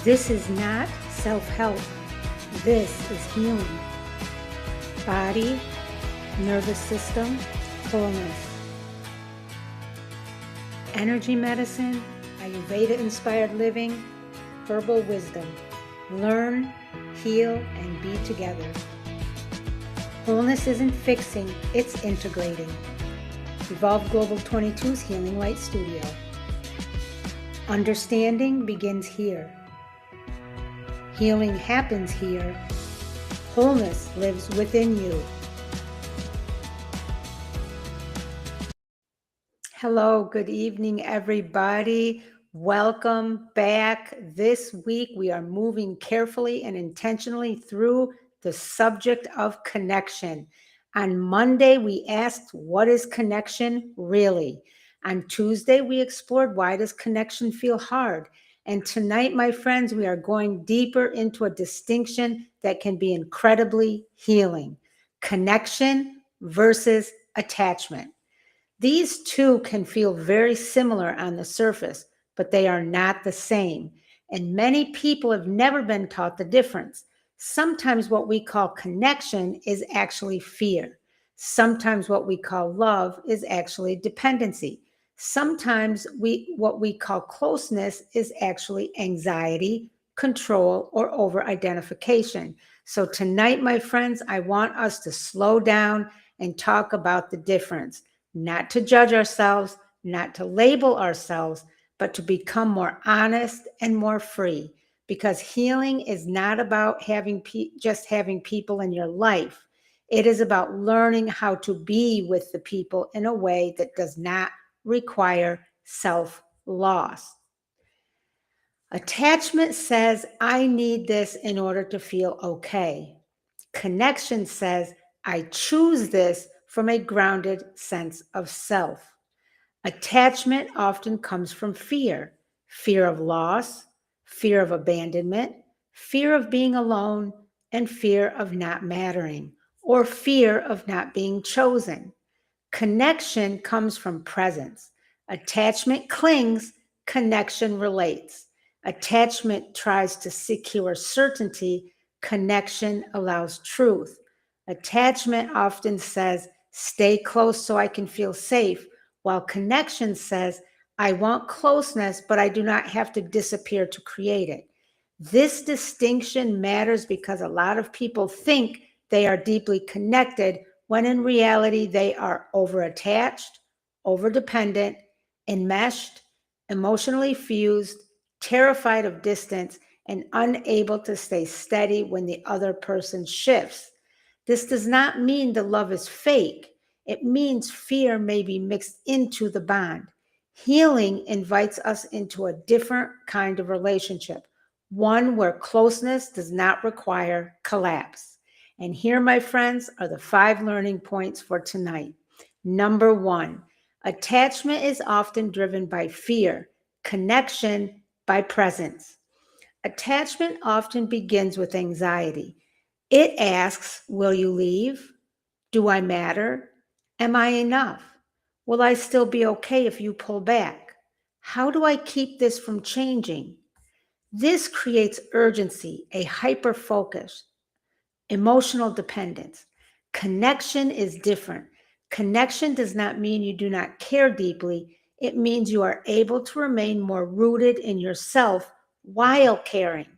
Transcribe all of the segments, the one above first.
This is not self-help. This is healing. Body, nervous system, wholeness. Energy medicine, Ayurveda-inspired living, herbal wisdom. Learn, heal, and be together. Wholeness isn't fixing, it's integrating. Evolve Global 22's Healing Light Studio. Understanding begins here. Healing happens here. Wholeness lives within you. Hello, good evening, everybody. Welcome back. This week, we are moving carefully and intentionally through the subject of connection. On Monday, we asked, what is connection really? On Tuesday, we explored, why does connection feel hard? And tonight, my friends, we are going deeper into a distinction that can be incredibly healing: connection versus attachment. These two can feel very similar on the surface, but they are not the same. And many people have never been taught the difference. Sometimes what we call connection is actually fear. Sometimes what we call love is actually dependency. Sometimes what we call closeness is actually anxiety, control, or over-identification. So tonight, my friends, I want us to slow down and talk about the difference. Not to judge ourselves, not to label ourselves, but to become more honest and more free. Because healing is not about just having people in your life. It is about learning how to be with the people in a way that does not require self-loss. Attachment says, I need this in order to feel okay. Connection says, I choose this from a grounded sense of self. Attachment often comes from fear: fear of loss, fear of abandonment, fear of being alone, and fear of not mattering, or fear of not being chosen. Connection comes from presence. Attachment clings, connection relates. Attachment tries to secure certainty, connection allows truth. Attachment often says, stay close so I can feel safe, while connection says, I want closeness, but I do not have to disappear to create it. This distinction matters because a lot of people think they are deeply connected when in reality they are over-attached, over-dependent, enmeshed, emotionally fused, terrified of distance, and unable to stay steady when the other person shifts. This does not mean the love is fake. It means fear may be mixed into the bond. Healing invites us into a different kind of relationship, one where closeness does not require collapse. And here, my friends, are the 5 learning points for tonight. Number 1, attachment is often driven by fear, connection by presence. Attachment often begins with anxiety. It asks, will you leave? Do I matter? Am I enough? Will I still be okay if you pull back? How do I keep this from changing? This creates urgency, a hyper focus, emotional dependence. Connection is different. Connection does not mean you do not care deeply. It means you are able to remain more rooted in yourself while caring.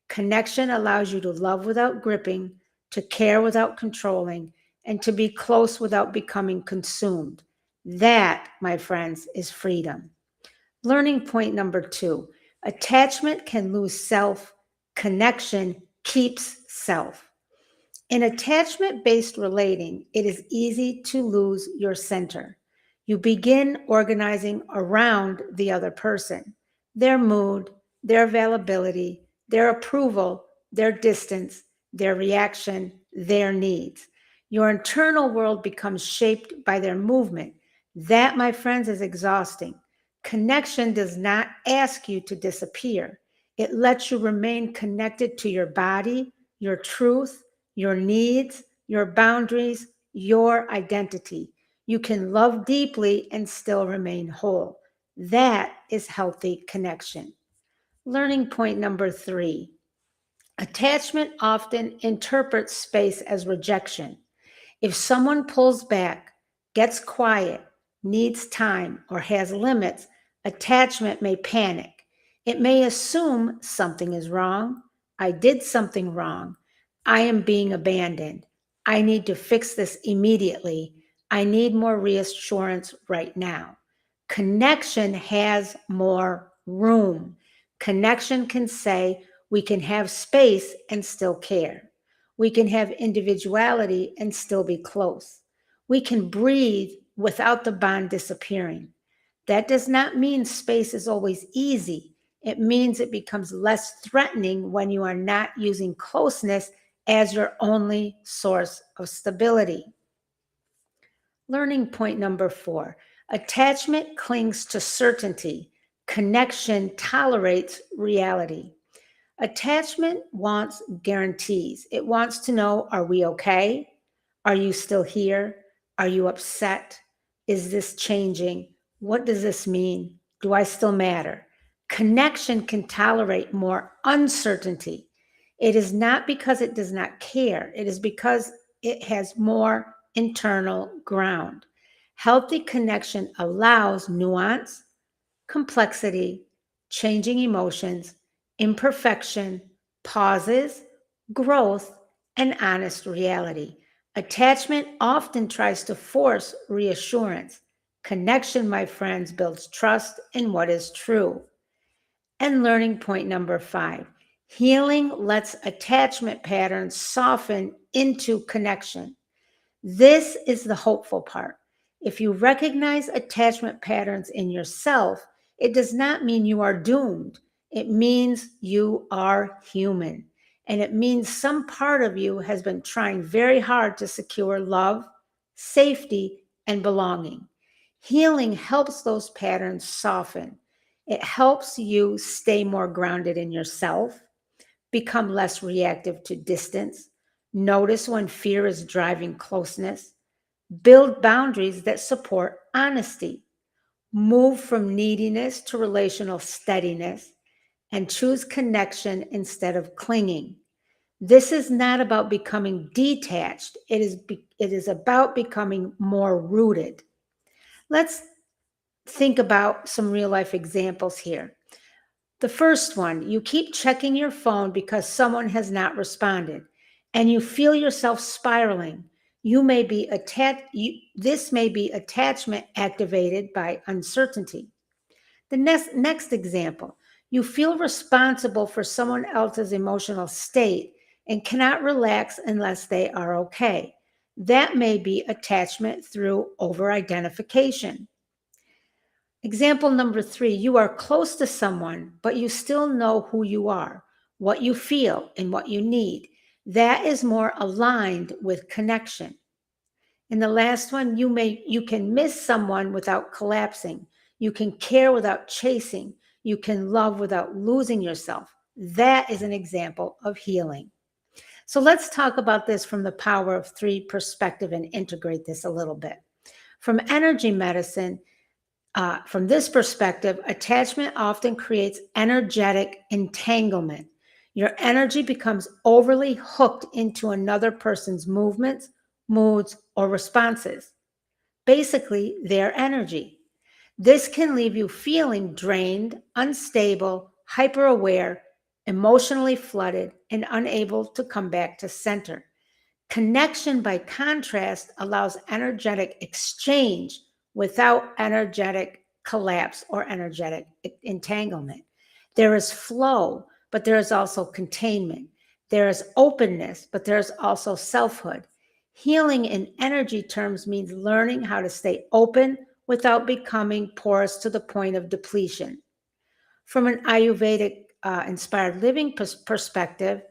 Connection allows you to love without gripping, to care without controlling, and to be close without becoming consumed. That, my friends, is freedom. Learning point number 2, attachment can lose self. Connection keeps self. In attachment-based relating, it is easy to lose your center. You begin organizing around the other person, their mood, their availability, their approval, their distance, their reaction, their needs. Your internal world becomes shaped by their movement. That, my friends, is exhausting. Connection does not ask you to disappear. It lets you remain connected to your body, your truth, your needs, your boundaries, your identity. You can love deeply and still remain whole. That is healthy connection. Learning point number 3. Attachment often interprets space as rejection. If someone pulls back, gets quiet, needs time, or has limits, attachment may panic. It may assume something is wrong. I did something wrong. I am being abandoned. I need to fix this immediately. I need more reassurance right now. Connection has more room. Connection can say, we can have space and still care. We can have individuality and still be close. We can breathe without the bond disappearing. That does not mean space is always easy. It means it becomes less threatening when you are not using closeness as your only source of stability. Learning point number 4. Attachment clings to certainty. Connection tolerates reality. Attachment wants guarantees. It wants to know, are we okay? Are you still here? Are you upset? Is this changing? What does this mean? Do I still matter? Connection can tolerate more uncertainty. It is not because it does not care. It is because it has more internal ground. Healthy connection allows nuance, complexity, changing emotions, imperfection, pauses, growth, and honest reality. Attachment often tries to force reassurance. Connection, my friends, builds trust in what is true. And learning point number 5. Healing lets attachment patterns soften into connection. This is the hopeful part. If you recognize attachment patterns in yourself, it does not mean you are doomed. It means you are human. And it means some part of you has been trying very hard to secure love, safety, and belonging. Healing helps those patterns soften. It helps you stay more grounded in yourself, become less reactive to distance, notice when fear is driving closeness, build boundaries that support honesty, move from neediness to relational steadiness, and choose connection instead of clinging. This is not about becoming detached. It is about becoming more rooted. Let's think about some real life examples here. The first one, you keep checking your phone because someone has not responded and you feel yourself spiraling. This may be attachment activated by uncertainty. The next example, you feel responsible for someone else's emotional state and cannot relax unless they are okay. That may be attachment through over-identification. Example number 3, you are close to someone, but you still know who you are, what you feel, and what you need. That is more aligned with connection. And the last one, you can miss someone without collapsing. You can care without chasing. You can love without losing yourself. That is an example of healing. So let's talk about this from the power of 3 perspective and integrate this a little bit. From energy medicine, from this perspective, attachment often creates energetic entanglement. Your energy becomes overly hooked into another person's movements, moods, or responses. Basically, their energy. This can leave you feeling drained, unstable, hyper aware, emotionally flooded, and unable to come back to center. Connection, by contrast, allows energetic exchange without energetic collapse or energetic entanglement. There is flow, but there is also containment. There is openness, but there is also selfhood. Healing in energy terms means learning how to stay open without becoming porous to the point of depletion. From an Ayurvedic inspired living perspective,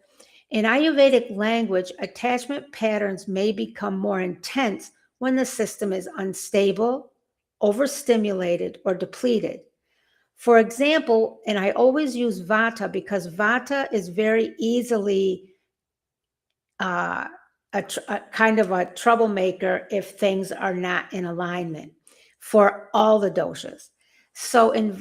in Ayurvedic language, attachment patterns may become more intense when the system is unstable, overstimulated, or depleted. For example, and I always use Vata because Vata is very easily a kind of a troublemaker if things are not in alignment for all the doshas. So when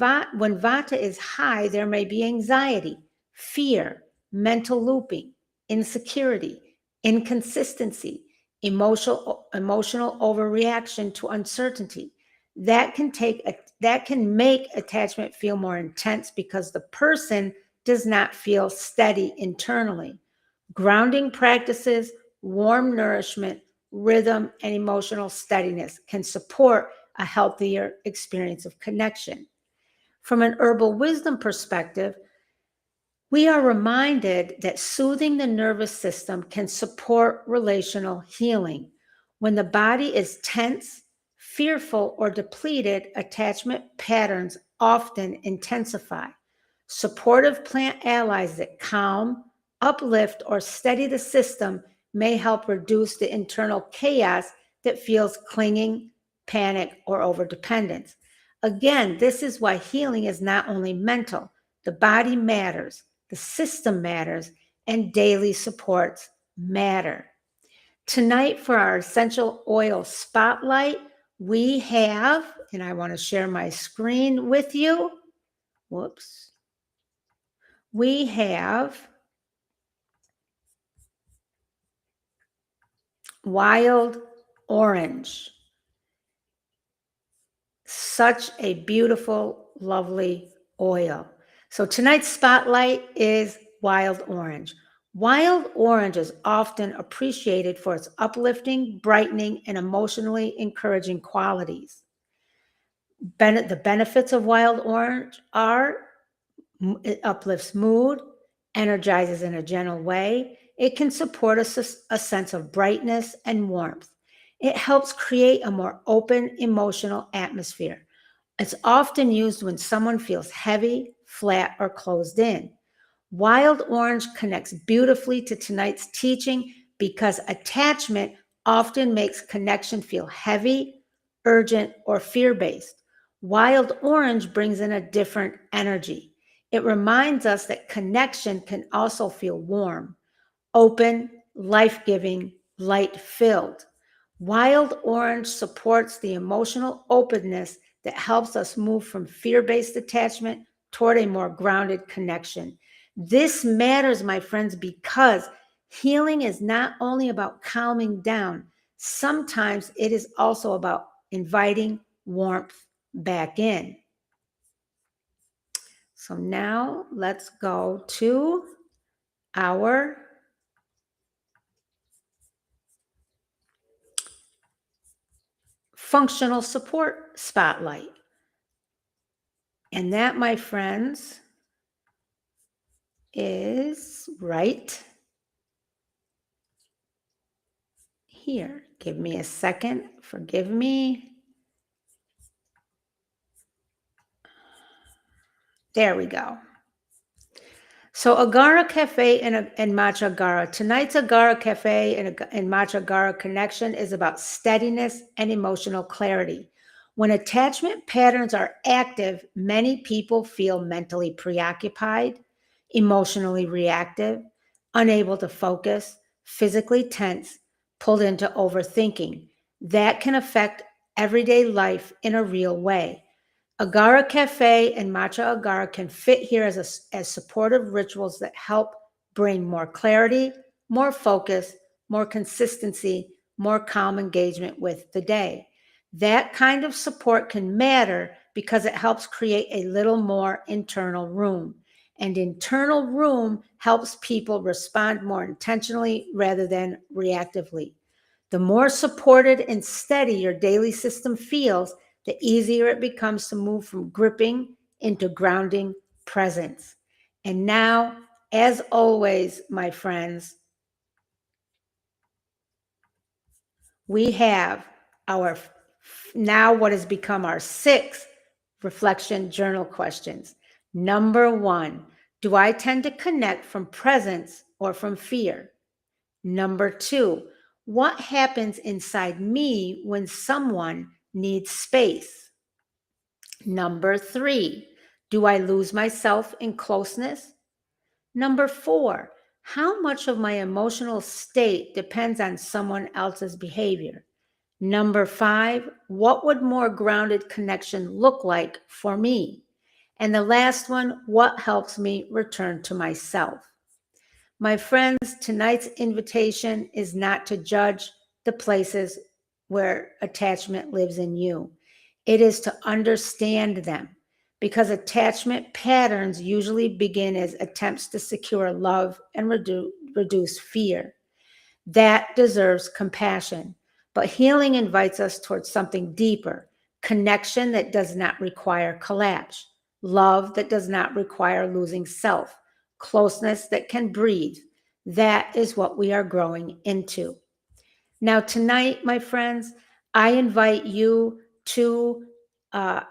vata is high, there may be anxiety, fear, mental looping, insecurity, inconsistency, emotional overreaction to uncertainty. That can make attachment feel more intense because the person does not feel steady internally. Grounding practices, warm nourishment, rhythm, and emotional steadiness can support a healthier experience of connection. From an herbal wisdom perspective, we are reminded that soothing the nervous system can support relational healing. When the body is tense, fearful, or depleted, attachment patterns often intensify. Supportive plant allies that calm, uplift, or steady the system may help reduce the internal chaos that feels clinging, panic, or overdependence. Again, this is why healing is not only mental, the body matters, the system matters, and daily supports matter. Tonight, for our essential oil spotlight, we have, and I want to share my screen with you. Whoops. We have wild orange. Such a beautiful, lovely oil. So tonight's spotlight is wild orange. Wild orange is often appreciated for its uplifting, brightening, and emotionally encouraging qualities. The benefits of wild orange are it uplifts mood, energizes in a gentle way. It can support a sense of brightness and warmth. It helps create a more open emotional atmosphere. It's often used when someone feels heavy, flat, or closed in. Wild orange connects beautifully to tonight's teaching because attachment often makes connection feel heavy, urgent, or fear based. Wild orange brings in a different energy. It reminds us that connection can also feel warm, open, life giving, light filled. Wild orange supports the emotional openness that helps us move from fear based attachment toward a more grounded connection. This matters, my friends, because healing is not only about calming down, sometimes it is also about inviting warmth back in. So now let's go to our functional support spotlight. And that, my friends, is right here. Give me a second. Forgive me. There we go. So Agara Cafe and Matcha Agara. Tonight's Agara Cafe and Matcha Agara connection is about steadiness and emotional clarity. When attachment patterns are active, many people feel mentally preoccupied, emotionally reactive, unable to focus, physically tense, pulled into overthinking. That can affect everyday life in a real way. Agara Cafe and Matcha Agara can fit here as supportive rituals that help bring more clarity, more focus, more consistency, more calm engagement with the day. That kind of support can matter because it helps create a little more internal room. And internal room helps people respond more intentionally rather than reactively. The more supported and steady your daily system feels, the easier it becomes to move from gripping into grounding presence. And now, as always, my friends, we have our now what has become our 6 reflection journal questions. Number 1, do I tend to connect from presence or from fear? Number 2, what happens inside me when someone needs space? Number 3, do I lose myself in closeness? Number 4, how much of my emotional state depends on someone else's behavior? Number 5, what would more grounded connection look like for me? And the last one, what helps me return to myself? My friends, tonight's invitation is not to judge the places where attachment lives in you. It is to understand them, because attachment patterns usually begin as attempts to secure love and reduce fear. That deserves compassion. But healing invites us towards something deeper, connection that does not require collapse, love that does not require losing self, closeness that can breathe. That is what we are growing into. Now, tonight, my friends, I invite you to uh,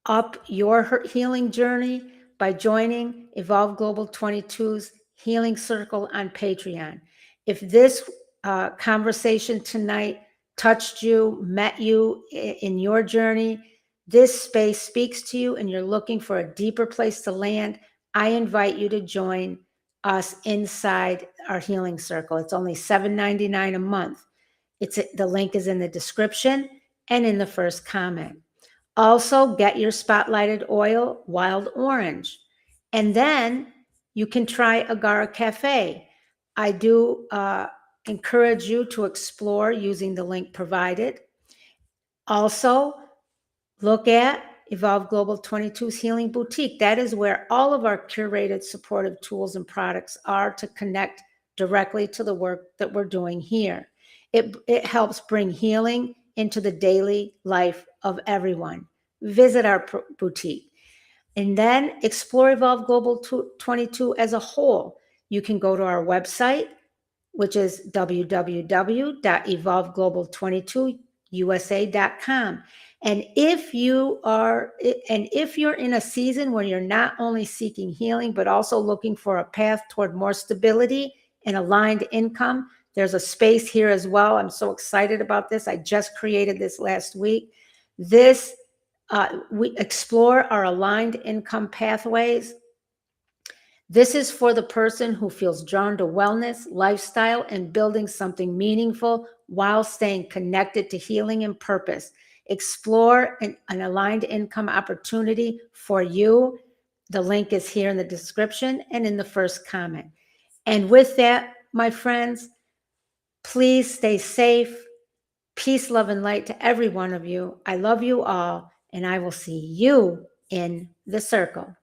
up your healing journey by joining Evolve Global 22's Healing Circle on Patreon. If this conversation tonight touched you, met you in your journey, this space speaks to you, and you're looking for a deeper place to land, I invite you to join us inside our healing circle. It's only $7.99 a month. The link is in the description and in the first comment. Also, get your spotlighted oil, wild orange. And then you can try Agara Cafe. I do encourage you to explore using the link provided. Also, look at Evolve Global 22's Healing Boutique. That is where all of our curated supportive tools and products are to connect directly to the work that we're doing here. It helps bring healing into the daily life of everyone. Visit our boutique. And then explore Evolve Global 22 as a whole. You can go to our website, which is www.evolveglobal22usa.com. And if you're in a season where you're not only seeking healing, but also looking for a path toward more stability and aligned income, there's a space here as well. I'm so excited about this. I just created this last week. We explore our aligned income pathways. This is for the person who feels drawn to wellness, lifestyle, and building something meaningful while staying connected to healing and purpose. Explore an aligned income opportunity for you. The link is here in the description and in the first comment. And with that, my friends, please stay safe. Peace, love, and light to every one of you. I love you all, and I will see you in the circle.